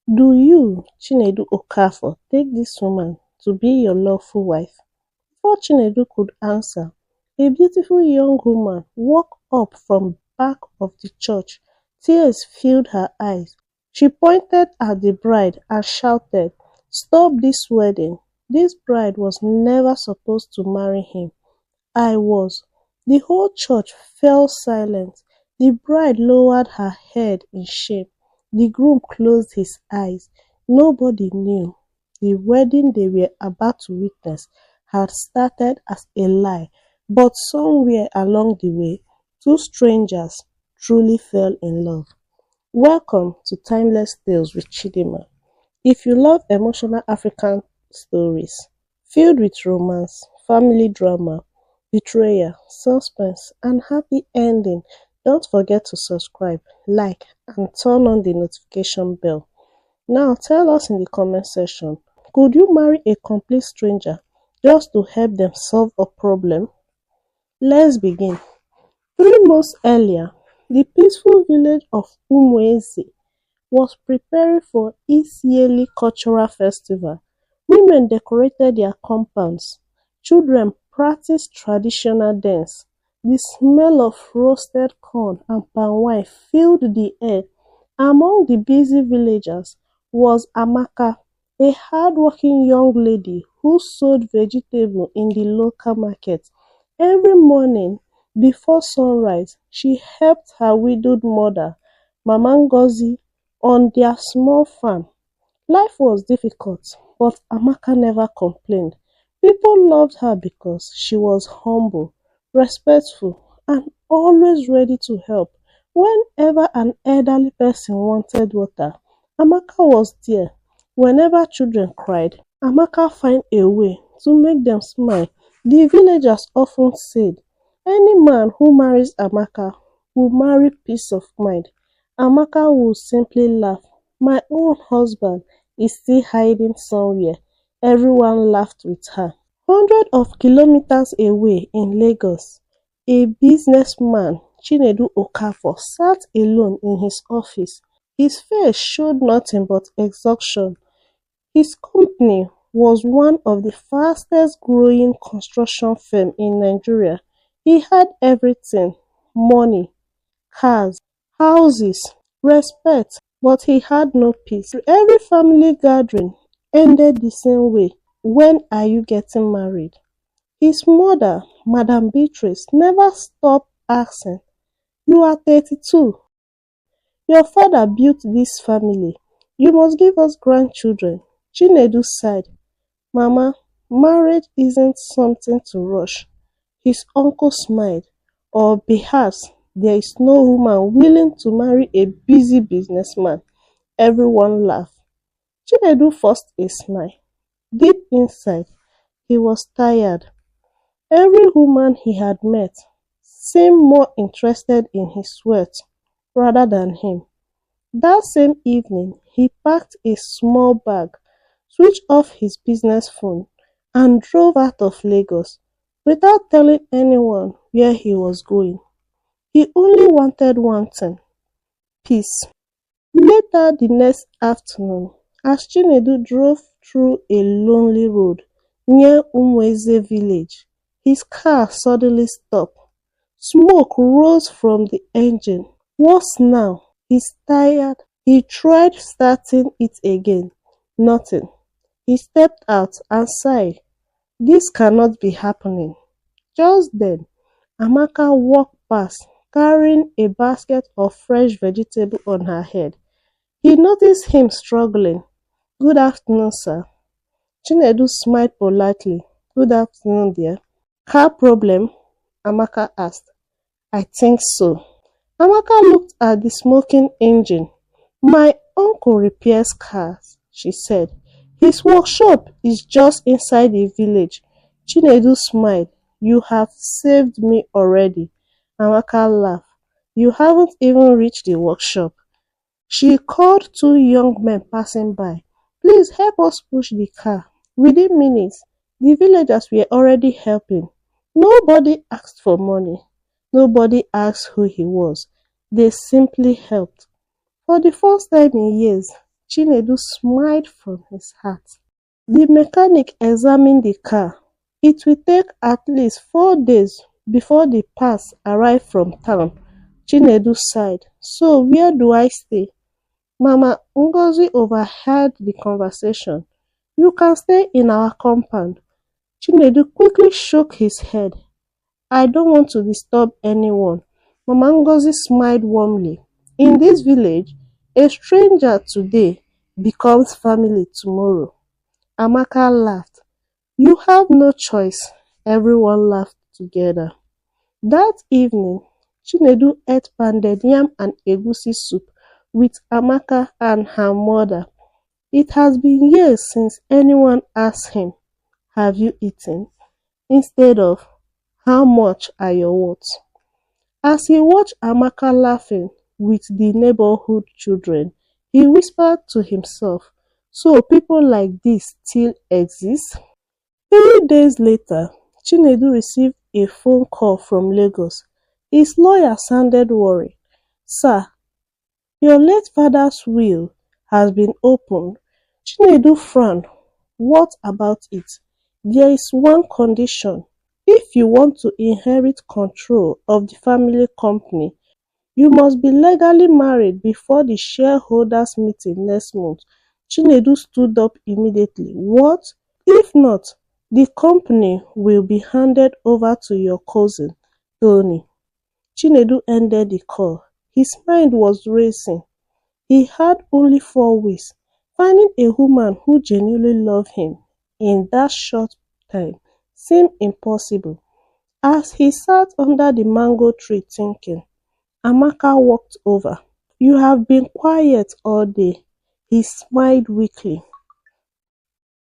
Do you, Chinedu Okafor, take this woman to be your lawful wife? Before Chinedu could answer, a beautiful young woman walked up from back of the church. Tears filled her eyes. She pointed at the bride and shouted, "Stop this wedding! This bride was never supposed to marry him." I was. The whole church fell silent. The bride lowered her head in shame. The groom closed his eyes. Nobody knew. The wedding they were about to witness had started as a lie, but somewhere along the way, two strangers truly fell in love. Welcome to Timeless Tales with Chidinma. If you love emotional African stories filled with romance, family drama, betrayal, suspense, and happy ending, don't forget to subscribe, like, and turn on the notification bell. Now tell us in the comment section, could you marry a complete stranger just to help them solve a problem? Let's begin. 3 months earlier, the peaceful village of Umwezi was preparing for its yearly cultural festival. Women decorated their compounds. Children practiced traditional dance. The smell of roasted corn and palm wine filled the air. Among the busy villagers was Amaka, a hard-working young lady who sold vegetables in the local market. Every morning, before sunrise, she helped her widowed mother, Mama Ngozi, on their small farm. Life was difficult, but Amaka never complained. People loved her because she was humble, respectful, and always ready to help. Whenever an elderly person wanted water, Amaka was there. Whenever children cried, Amaka found a way to make them smile. The villagers often said, "Any man who marries Amaka will marry peace of mind." Amaka would simply laugh. "My own husband is still hiding somewhere." Everyone laughed with her. Hundreds of kilometers away in Lagos, a businessman, Chinedu Okafor, sat alone in his office. His face showed nothing but exhaustion. His company was one of the fastest growing construction firms in Nigeria. He had everything: money, cars, houses, respect, but he had no peace. Every family gathering ended the same way: "When are you getting married?" His mother, Madam Beatrice, never stopped asking, "You are 32. Your father built this family. You must give us grandchildren." Chinedu sighed. "Mama, marriage isn't something to rush." His uncle smiled. "Or perhaps there is no woman willing to marry a busy businessman." Everyone laughed. Chinedu forced a smile. Deep inside, he was tired. Every woman he had met seemed more interested in his wealth rather than him. That same evening, he packed a small bag, switched off his business phone, and drove out of Lagos without telling anyone where he was going. He only wanted one thing: peace. Later the next afternoon, as Chinedu drove through a lonely road near Umweze village, his car suddenly stopped. Smoke rose from the engine. Worse now, he's tired. He tried starting it again. Nothing. He stepped out and sighed. This cannot be happening. Just then, Amaka walked past, carrying a basket of fresh vegetables on her head. He noticed him struggling. "Good afternoon, sir." Chinedu smiled politely. "Good afternoon, dear." "Car problem?" Amaka asked. "I think so." Amaka looked at the smoking engine. "My uncle repairs cars," she said. "His workshop is just inside the village." Chinedu smiled. "You have saved me already." Amaka laughed. "You haven't even reached the workshop." She called two young men passing by. "Please help us push the car." Within minutes, the villagers were already helping. Nobody asked for money. Nobody asked who he was. They simply helped. For the first time in years, Chinedu smiled from his heart. The mechanic examined the car. It will take at least 4 days before the parts arrive from town. Chinedu sighed. So where do I stay? Mama Ngozi overheard the conversation. You can stay in our compound. Chinedu quickly shook his head. I don't want to disturb anyone. Mama Ngozi smiled warmly. In this village, a stranger today becomes family tomorrow. Amaka laughed. You have no choice. Everyone laughed together. That evening, Chinedu ate pounded yam and egusi soup with Amaka and her mother. It has been years since anyone asked him, have you eaten? Instead of, how much are your words? As he watched Amaka laughing with the neighborhood children, he whispered to himself, so people like this still exist? 3 days later, Chinedu received a phone call from Lagos. His lawyer sounded worried. Sir, your late father's will has been opened. Chinedu frowned. What about it? There is one condition. If you want to inherit control of the family company, you must be legally married before the shareholders meeting next month. Chinedu stood up immediately. What? If not, the company will be handed over to your cousin, Tony. Chinedu ended the call. His mind was racing. He had only 4 weeks. Finding a woman who genuinely loved him in that short time seemed impossible. As he sat under the mango tree thinking, Amaka walked over. You have been quiet all day. He smiled weakly.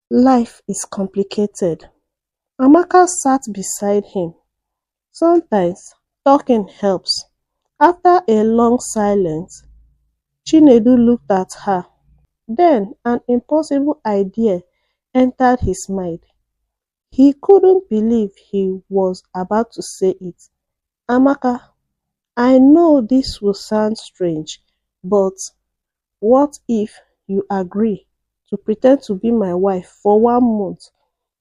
Life is complicated. Amaka sat beside him. Sometimes talking helps. After a long silence, Chinedu looked at her. Then an impossible idea entered his mind. He couldn't believe he was about to say it. Amaka, I know this will sound strange, but what if you agree to pretend to be my wife for 1 month?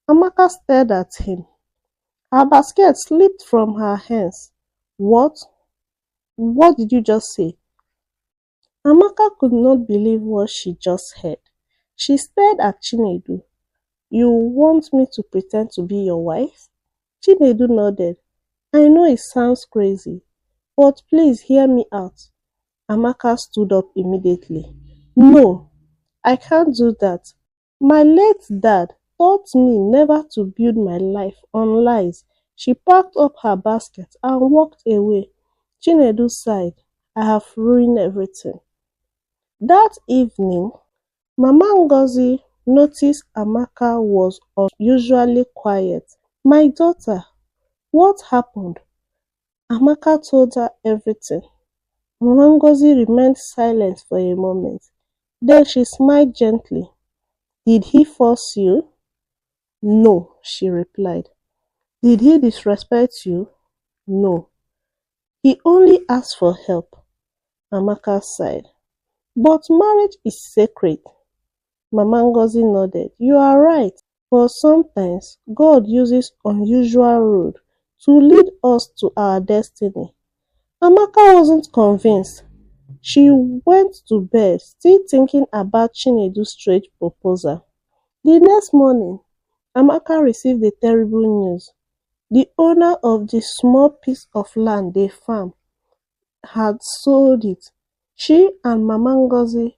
Amaka stared at him. Her basket slipped from her hands. What? What did you just say? Amaka could not believe what she just heard. She stared at Chinedu. You want me to pretend to be your wife? Chinedu nodded. I know it sounds crazy, but please hear me out. Amaka stood up immediately. No, I can't do that. My late dad taught me never to build my life on lies. She packed up her basket and walked away. Chinedu sighed. I have ruined everything. That evening, Mama Ngozi noticed Amaka was unusually quiet. My daughter, what happened? Amaka told her everything. Mama Ngozi remained silent for a moment. Then she smiled gently. Did he force you? No, she replied. Did he disrespect you? No. He only asked for help. Amaka sighed. But marriage is sacred. Mama Ngozi nodded. You are right. But sometimes God uses unusual road to lead us to our destiny. Amaka wasn't convinced. She went to bed still thinking about Chinedu's strange proposal. The next morning, Amaka received the terrible news. The owner of the small piece of land they farmed had sold it. She and Mama Ngozi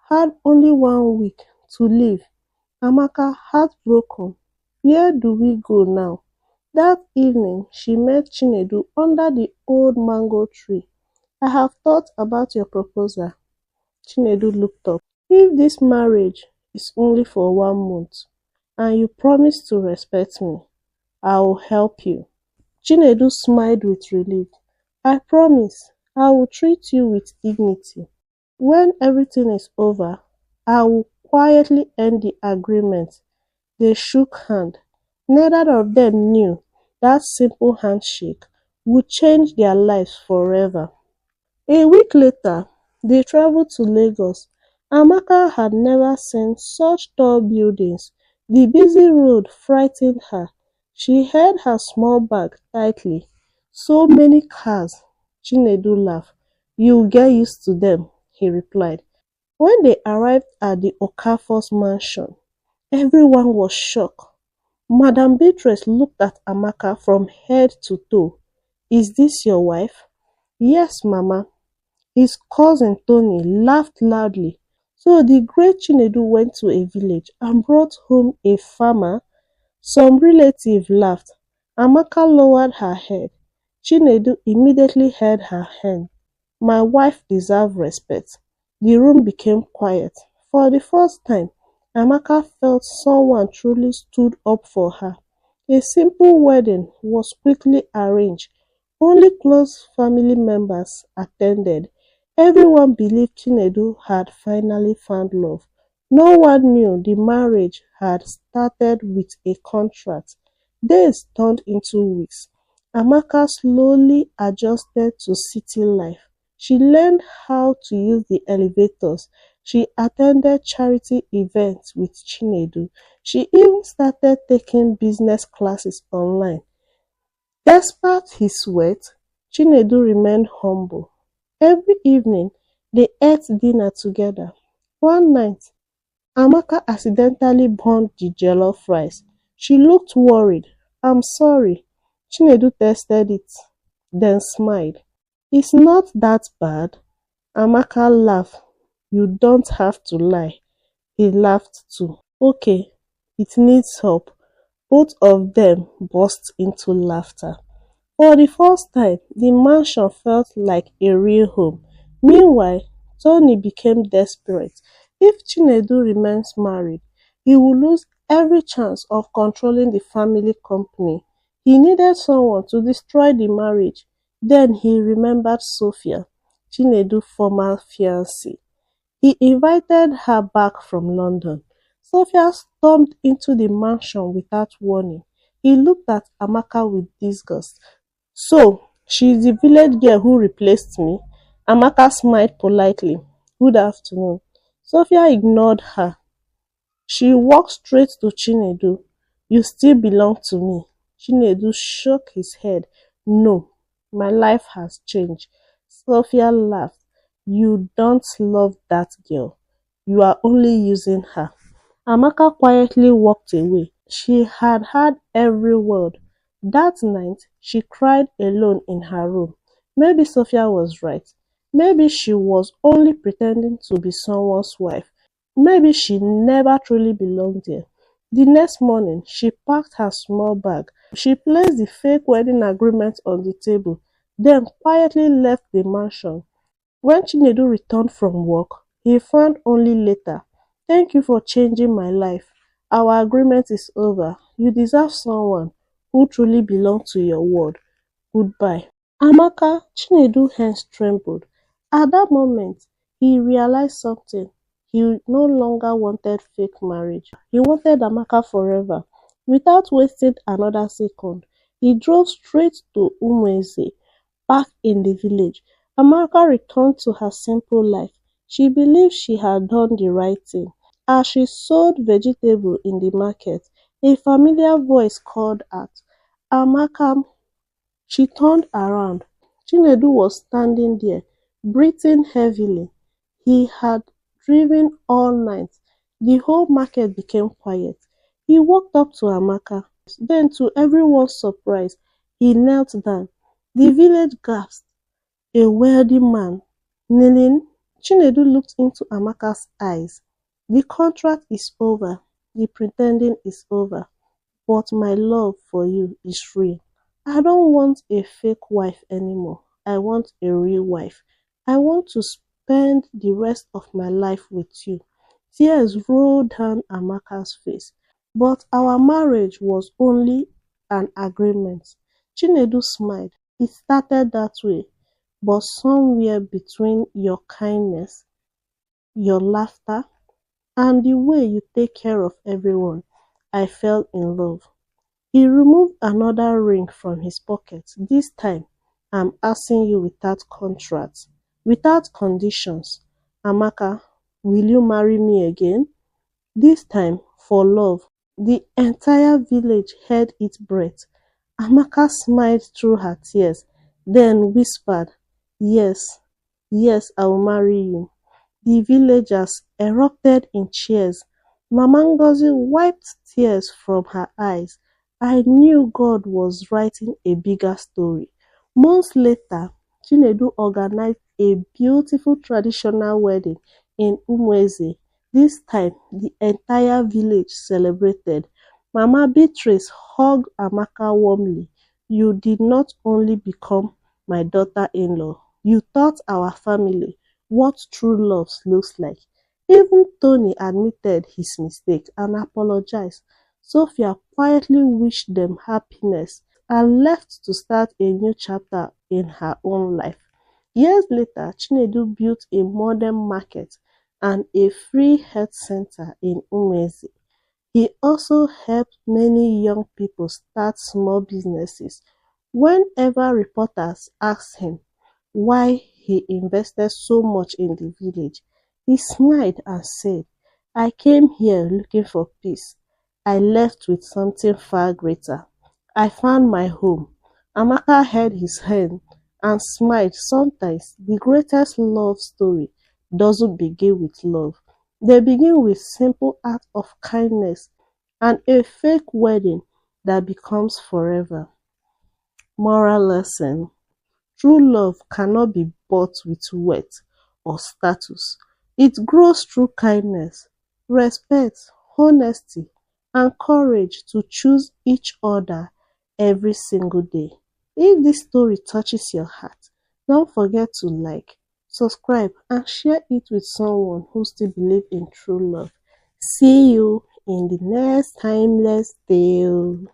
had only 1 week to live. Amaka, heartbroken, where do we go now? That evening, she met Chinedu under the old mango tree. I have thought about your proposal. Chinedu looked up. If this marriage is only for 1 month, and you promise to respect me, I will help you. Chinedu smiled with relief. I promise I will treat you with dignity. When everything is over, I will quietly end the agreement. They shook hands. Neither of them knew that simple handshake would change their lives forever. A week later, they traveled to Lagos. Amaka had never seen such tall buildings. The busy road frightened her. She held her small bag tightly. So many cars. Chinedu laughed. You'll get used to them, he replied. When they arrived at the Okafor's mansion, everyone was shocked. Madam Beatrice looked at Amaka from head to toe. Is this your wife? Yes, Mama. His cousin Tony laughed loudly. So the great Chinedu went to a village and brought home a farmer. Some relative laughed. Amaka lowered her head. Chinedu immediately held her hand. My wife deserves respect. The room became quiet. For the first time, Amaka felt someone truly stood up for her. A simple wedding was quickly arranged. Only close family members attended. Everyone believed Chinedu had finally found love. No one knew the marriage had started with a contract. Days turned into weeks. Amaka slowly adjusted to city life. She learned how to use the elevators. She attended charity events with Chinedu. She even started taking business classes online. Despite his wealth, Chinedu remained humble. Every evening, they ate dinner together. One night, Amaka accidentally burned the jollof rice. She looked worried. I'm sorry. Chinedu tasted it, then smiled. It's not that bad. Amaka laughed. You don't have to lie. He laughed too. Okay, it needs help. Both of them burst into laughter. For the first time, the mansion felt like a real home. Meanwhile, Tony became desperate. If Chinedu remains married, he would lose every chance of controlling the family company. He needed someone to destroy the marriage. Then he remembered Sophia, Chinedu's former fiancée. He invited her back from London. Sophia stormed into the mansion without warning. He looked at Amaka with disgust. So, she's the village girl who replaced me? Amaka smiled politely. Good afternoon. Sophia ignored her. She walked straight to Chinedu. You still belong to me. Chinedu shook his head. No, my life has changed. Sophia laughed. You don't love that girl. You are only using her. Amaka quietly walked away. She had heard every word. That night, she cried alone in her room. Maybe Sophia was right. Maybe she was only pretending to be someone's wife. Maybe she never truly belonged there. The next morning, she packed her small bag. She placed the fake wedding agreement on the table, then quietly left the mansion. When Chinedu returned from work, he found only later. Thank you for changing my life. Our agreement is over. You deserve someone who truly belongs to your word. Goodbye. Amaka, Chinedu hands trembled. At that moment, he realized something. He no longer wanted fake marriage. He wanted Amaka forever. Without wasting another second, he drove straight to Umweze, back in the village. Amaka returned to her simple life. She believed she had done the right thing. As she sold vegetables in the market, a familiar voice called out, Amaka. She turned around. Chinedu was standing there, breathing heavily. He had driven all night. The whole market became quiet. He walked up to Amaka. Then, to everyone's surprise, he knelt down. The village gasped. A wealthy man kneeling. Chinedu looked into Amaka's eyes. The contract is over. The pretending is over. But my love for you is real. I don't want a fake wife anymore. I want a real wife. I want to spend the rest of my life with you. Tears rolled down Amaka's face. But our marriage was only an agreement. Chinedu smiled. It started that way, but somewhere between your kindness, your laughter, and the way you take care of everyone, I fell in love. He removed another ring from his pocket. This time, I'm asking you without contract, without conditions. Amaka, Will you marry me again? This time for love. The entire village held its breath. Amaka smiled through her tears, then whispered, Yes, yes, I will marry you. The villagers erupted in cheers. Mama Ngozi wiped tears from her eyes. I knew God was writing a bigger story. Months later, Chinedu organized a beautiful traditional wedding in Umweze. This time, the entire village celebrated. Mama Beatrice hugged Amaka warmly. You did not only become my daughter-in-law, you taught our family what true love looks like. Even Tony admitted his mistake and apologized. Sophia quietly wished them happiness and left to start a new chapter in her own life. Years later, Chinedu built a modern market and a free health center in Umezi. He also helped many young people start small businesses. Whenever reporters asked him why he invested so much in the village, he smiled and said, I came here looking for peace. I left with something far greater. I found my home. Amaka held his hand and smiled. Sometimes the greatest love story doesn't begin with love. They begin with simple acts of kindness and a fake wedding that becomes forever. Moral lesson. True love cannot be bought with wealth or status. It grows through kindness, respect, honesty, and courage to choose each other every single day. If this story touches your heart, don't forget to like, subscribe, and share it with someone who still believes in true love. See you in the next timeless tale.